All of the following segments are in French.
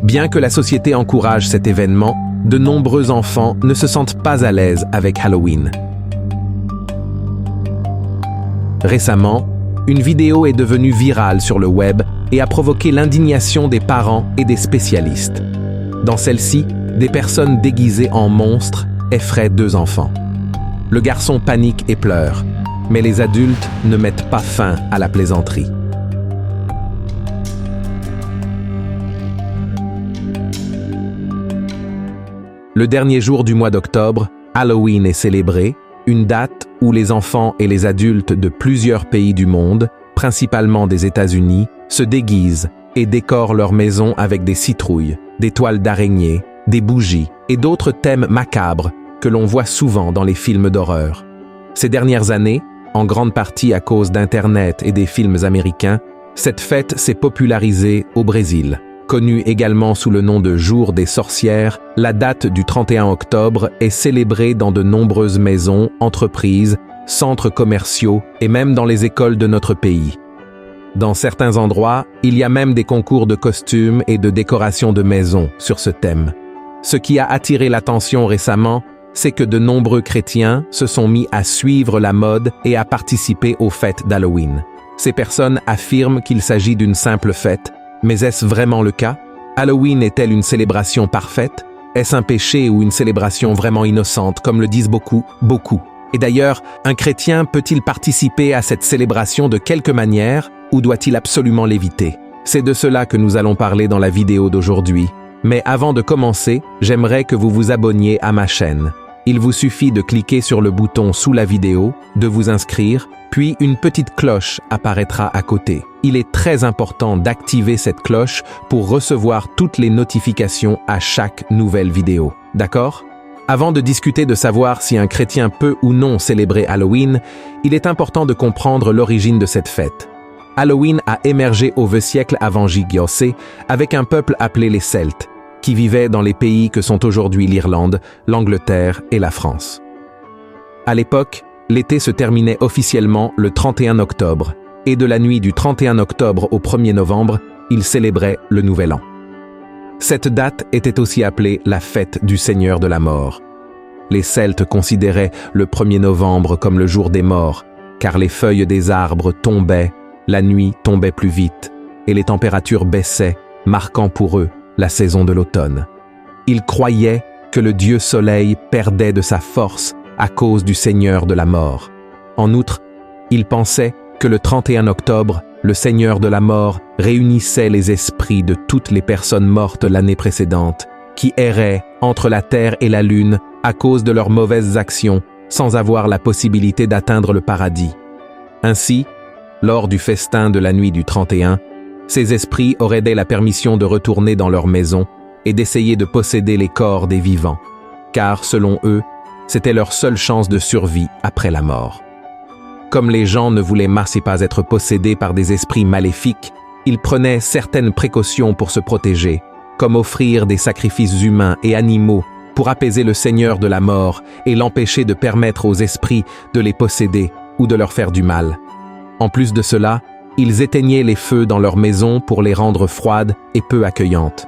Bien que la société encourage cet événement, de nombreux enfants ne se sentent pas à l'aise avec Halloween. Récemment, une vidéo est devenue virale sur le web et a provoqué l'indignation des parents et des spécialistes. Dans celle-ci, des personnes déguisées en monstres effraient deux enfants. Le garçon panique et pleure, mais les adultes ne mettent pas fin à la plaisanterie. Le dernier jour du mois d'octobre, Halloween est célébré, une date où les enfants et les adultes de plusieurs pays du monde, principalement des États-Unis, se déguisent et décorent leur maison avec des citrouilles, des toiles d'araignée, des bougies et d'autres thèmes macabres que l'on voit souvent dans les films d'horreur. Ces dernières années, en grande partie à cause d'Internet et des films américains, cette fête s'est popularisée au Brésil. Connue également sous le nom de Jour des sorcières, la date du 31 octobre est célébrée dans de nombreuses maisons, entreprises, centres commerciaux et même dans les écoles de notre pays. Dans certains endroits, il y a même des concours de costumes et de décoration de maisons sur ce thème. Ce qui a attiré l'attention récemment, c'est que de nombreux chrétiens se sont mis à suivre la mode et à participer aux fêtes d'Halloween. Ces personnes affirment qu'il s'agit d'une simple fête. Mais est-ce vraiment le cas? Halloween est-elle une célébration parfaite? Est-ce un péché ou une célébration vraiment innocente, comme le disent beaucoup? Et d'ailleurs, un chrétien peut-il participer à cette célébration de quelque manière ou doit-il absolument l'éviter? C'est de cela que nous allons parler dans la vidéo d'aujourd'hui. Mais avant de commencer, j'aimerais que vous vous abonniez à ma chaîne. Il vous suffit de cliquer sur le bouton sous la vidéo, de vous inscrire, puis une petite cloche apparaîtra à côté. Il est très important d'activer cette cloche pour recevoir toutes les notifications à chaque nouvelle vidéo. D'accord? Avant de discuter de savoir si un chrétien peut ou non célébrer Halloween, il est important de comprendre l'origine de cette fête. Halloween a émergé au siècle avant J.C. avec un peuple appelé les Celtes, qui vivaient dans les pays que sont aujourd'hui l'Irlande, l'Angleterre et la France. À l'époque, l'été se terminait officiellement le 31 octobre, et de la nuit du 31 octobre au 1er novembre, ils célébraient le Nouvel An. Cette date était aussi appelée la fête du Seigneur de la Mort. Les Celtes considéraient le 1er novembre comme le jour des morts, car les feuilles des arbres tombaient, la nuit tombait plus vite, et les températures baissaient, marquant pour eux la saison de l'automne. Ils croyaient que le dieu Soleil perdait de sa force à cause du Seigneur de la Mort. En outre, ils pensaient que le 31 octobre, le Seigneur de la Mort réunissait les esprits de toutes les personnes mortes l'année précédente, qui erraient entre la terre et la lune à cause de leurs mauvaises actions, sans avoir la possibilité d'atteindre le paradis. Ainsi, lors du festin de la nuit du 31, ces esprits auraient la permission de retourner dans leur maison et d'essayer de posséder les corps des vivants, car selon eux, c'était leur seule chance de survie après la mort. Comme les gens ne voulaient pas être possédés par des esprits maléfiques, ils prenaient certaines précautions pour se protéger, comme offrir des sacrifices humains et animaux pour apaiser le Seigneur de la Mort et l'empêcher de permettre aux esprits de les posséder ou de leur faire du mal. En plus de cela, ils éteignaient les feux dans leurs maisons pour les rendre froides et peu accueillantes.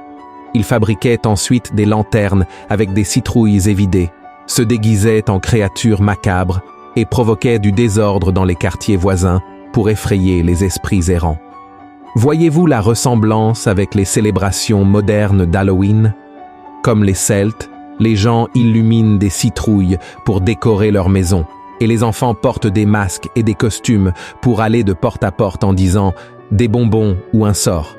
Ils fabriquaient ensuite des lanternes avec des citrouilles évidées, se déguisaient en créatures macabres et provoquaient du désordre dans les quartiers voisins pour effrayer les esprits errants. Voyez-vous la ressemblance avec les célébrations modernes d'Halloween? Comme les Celtes, les gens illuminent des citrouilles pour décorer leur maison, et les enfants portent des masques et des costumes pour aller de porte à porte en disant « des bonbons » ou un sort.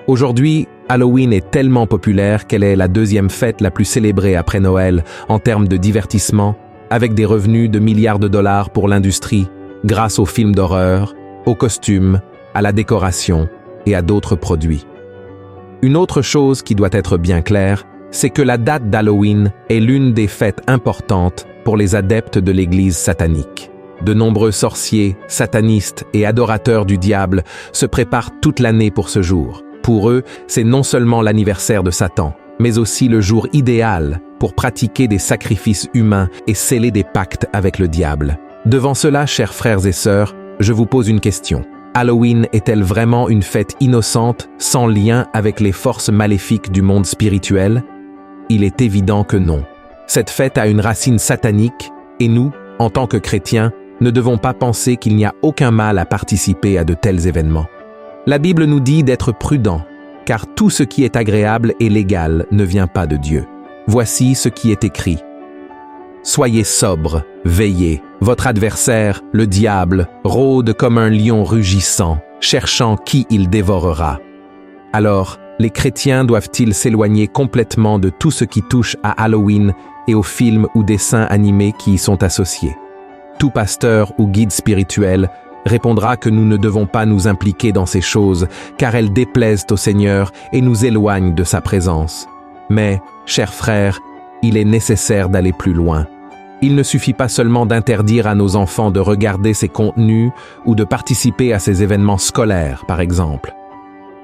Aujourd'hui, Halloween est tellement populaire qu'elle est la deuxième fête la plus célébrée après Noël en termes de divertissement, avec des revenus de milliards de dollars pour l'industrie, grâce aux films d'horreur, aux costumes, à la décoration et à d'autres produits. Une autre chose qui doit être bien claire, c'est que la date d'Halloween est l'une des fêtes importantes pour les adeptes de l'Église satanique. De nombreux sorciers, satanistes et adorateurs du diable se préparent toute l'année pour ce jour. Pour eux, c'est non seulement l'anniversaire de Satan, mais aussi le jour idéal pour pratiquer des sacrifices humains et sceller des pactes avec le diable. Devant cela, chers frères et sœurs, je vous pose une question. Halloween est-elle vraiment une fête innocente, sans lien avec les forces maléfiques du monde spirituel? Il est évident que non. Cette fête a une racine satanique, et nous, en tant que chrétiens, ne devons pas penser qu'il n'y a aucun mal à participer à de tels événements. La Bible nous dit d'être prudents, car tout ce qui est agréable et légal ne vient pas de Dieu. Voici ce qui est écrit. Soyez sobres, veillez. Votre adversaire, le diable, rôde comme un lion rugissant, cherchant qui il dévorera. Alors, les chrétiens doivent-ils s'éloigner complètement de tout ce qui touche à Halloween et aux films ou dessins animés qui y sont associés? Tout pasteur ou guide spirituel répondra que nous ne devons pas nous impliquer dans ces choses, car elles déplaisent au Seigneur et nous éloignent de sa présence. Mais, chers frères, il est nécessaire d'aller plus loin. Il ne suffit pas seulement d'interdire à nos enfants de regarder ces contenus ou de participer à ces événements scolaires, par exemple.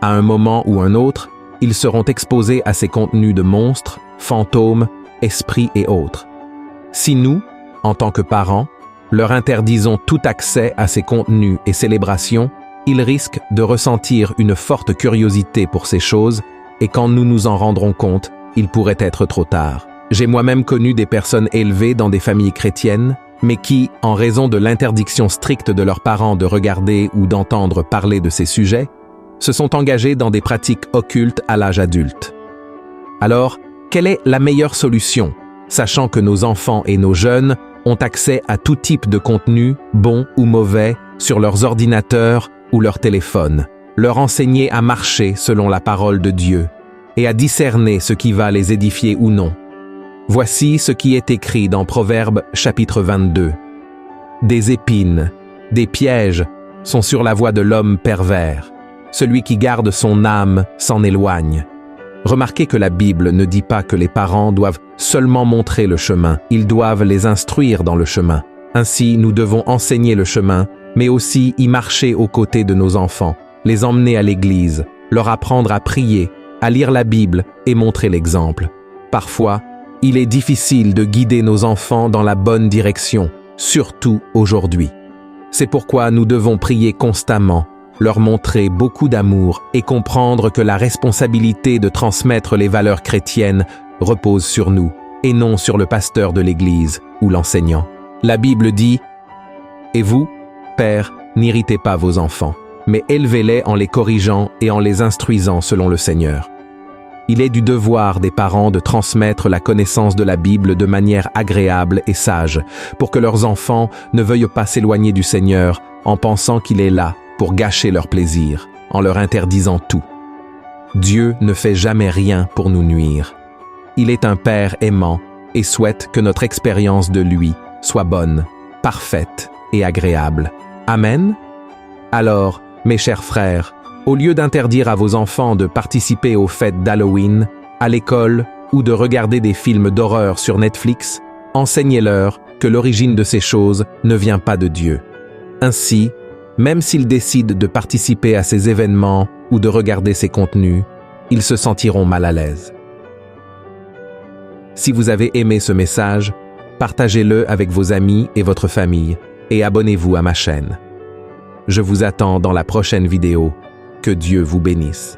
À un moment ou un autre, ils seront exposés à ces contenus de monstres, fantômes, esprits et autres. Si nous, en tant que parents, leur interdisons tout accès à ces contenus et célébrations, ils risquent de ressentir une forte curiosité pour ces choses et quand nous nous en rendrons compte, il pourrait être trop tard. J'ai moi-même connu des personnes élevées dans des familles chrétiennes, mais qui, en raison de l'interdiction stricte de leurs parents de regarder ou d'entendre parler de ces sujets, se sont engagées dans des pratiques occultes à l'âge adulte. Alors, quelle est la meilleure solution, sachant que nos enfants et nos jeunes ont accès à tout type de contenu, bon ou mauvais, sur leurs ordinateurs ou leurs téléphones? Leur enseigner à marcher selon la parole de Dieu et à discerner ce qui va les édifier ou non. Voici ce qui est écrit dans Proverbes chapitre 22. Des épines, des pièges sont sur la voie de l'homme pervers. Celui qui garde son âme s'en éloigne. Remarquez que la Bible ne dit pas que les parents doivent seulement montrer le chemin, ils doivent les instruire dans le chemin. Ainsi, nous devons enseigner le chemin, mais aussi y marcher aux côtés de nos enfants, les emmener à l'église, leur apprendre à prier, à lire la Bible et montrer l'exemple. Parfois, il est difficile de guider nos enfants dans la bonne direction, surtout aujourd'hui. C'est pourquoi nous devons prier constamment, leur montrer beaucoup d'amour et comprendre que la responsabilité de transmettre les valeurs chrétiennes repose sur nous et non sur le pasteur de l'Église ou l'enseignant. La Bible dit « Et vous, pères, n'irritez pas vos enfants, mais élevez-les en les corrigeant et en les instruisant selon le Seigneur. » Il est du devoir des parents de transmettre la connaissance de la Bible de manière agréable et sage, pour que leurs enfants ne veuillent pas s'éloigner du Seigneur en pensant qu'il est là pour gâcher leur plaisir, en leur interdisant tout. Dieu ne fait jamais rien pour nous nuire. Il est un Père aimant et souhaite que notre expérience de lui soit bonne, parfaite et agréable. Amen? Alors, mes chers frères, au lieu d'interdire à vos enfants de participer aux fêtes d'Halloween, à l'école ou de regarder des films d'horreur sur Netflix, enseignez-leur que l'origine de ces choses ne vient pas de Dieu. Ainsi, même s'ils décident de participer à ces événements ou de regarder ces contenus, ils se sentiront mal à l'aise. Si vous avez aimé ce message, partagez-le avec vos amis et votre famille et abonnez-vous à ma chaîne. Je vous attends dans la prochaine vidéo. Que Dieu vous bénisse.